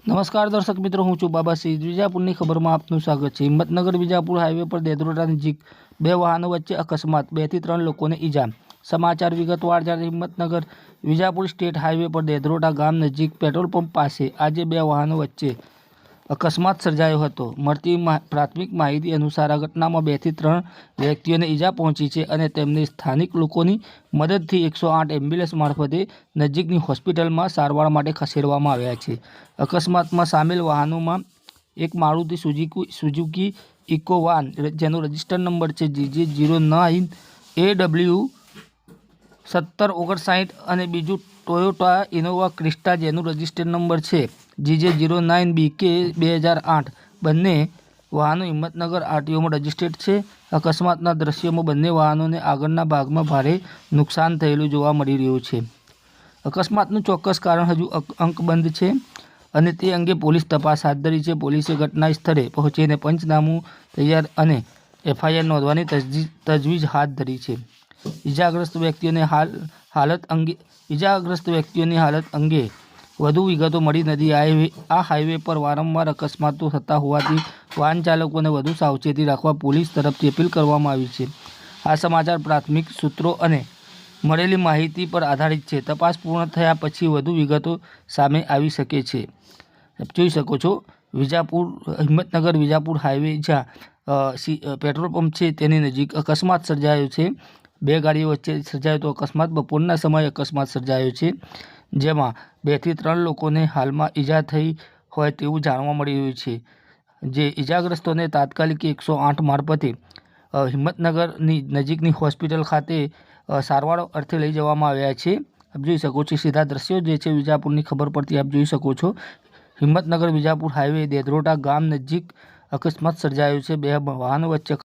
નમસ્કાર દર્શક મિત્રો, હું છું બાબા સિંહ. વિજાપુરની ખબરમાં આપનું સ્વાગત છે. હિંમતનગર વિજાપુર હાઈવે પર દેદરોટા નજીક બે વાહનો વચ્ચે અકસ્માત, 2 થી 3 લોકોને ઈજા. સમાચાર વિગતવાર જાણીએ. હિંમતનગર વિજાપુર સ્ટેટ હાઈવે પર દેદરોટા ગામ નજીક પેટ્રોલ પંપ પાસે આજે બે વાહનો વચ્ચે અકસ્માત સર્જાયો હતો. મળતી પ્રાથમિક માહિતી અનુસાર આ ઘટનામાં 2 થી 3 વ્યક્તિઓને ઈજા પહોંચી છે અને તેમને સ્થાનિક લોકોની મદદથી 108 એમ્બ્યુલન્સ મારફતે નજીકની હોસ્પિટલમાં સારવાર માટે ખસેડવામાં આવ્યા છે. અકસ્માતમાં સામેલ વાહનોમાં એક મારુતિ સુઝુકી ઇકો વાન જેનો રજિસ્ટર નંબર છે GJ09AW 1759 અને બીજું ટોયોટા ઇનોવા ક્રિસ્ટા જેનું રજિસ્ટર નંબર છે GJ09BK 2008. બંને વાહનો હિંમતનગર RTOમાં રજીસ્ટર્ડ છે. અકસ્માતના દ્રશ્યોમાં બંને વાહનોને આગળના ભાગમાં ભારે નુકસાન થયેલું જોવા મળી રહ્યું છે. અકસ્માતનું ચોક્કસ કારણ હજુ અંકબંધ છે અને તે અંગે પોલીસ તપાસ હાથ ધરી છે. પોલીસે ઘટના સ્થળે પહોંચીને પંચનામું તૈયાર અને FIR નોંધવાની તજવીજ હાથ ધરી છે. ઇજાગ્રસ્ત વ્યક્તિઓની હાલત અંગે વધુ વિગતો મળી નથી. આ હાઈવે પર વારંવાર અકસ્માતો થતા હોવાથી વાહન ચાલકોને વધુ સાવચેતી રાખવા પોલીસ તરફથી અપીલ કરવામાં આવી છે. આ સમાચાર પ્રાથમિક સૂત્રો અને મળેલી માહિતી પર આધારિત છે. તપાસ પૂર્ણ થયા પછી વધુ વિગતો સામે આવી શકે છે. જોઈ શકો છો હિંમતનગર વિજાપુર હાઈવે જ્યાં પેટ્રોલ પંપ છે તેની નજીક અકસ્માત સર્જાયો છે. બે ગાડીઓ વચ્ચે સર્જાયો તો અકસ્માત. બપોરના સમયે અકસ્માત સર્જાયો છે જેમાં 2 થી 3 લોકોને હાલમાં ઈજા થઈ હોય તેવું જાણવા મળી રહ્યું છે. જે ઈજાગ્રસ્તોને તાત્કાલિક 108 મારફતે હિંમતનગરની નજીકની હોસ્પિટલ ખાતે સારવાર અર્થે લઈ જવામાં આવ્યા છે. આપ જોઈ શકો છો સીધા દ્રશ્યો જે છે વિજાપુરની ખબર પરથી આપ જોઈ શકો છો. હિંમતનગર વિજાપુર હાઈવે દેદરોટા ગામ નજીક અકસ્માત સર્જાયો છે. બે વાહનો વચ્ચે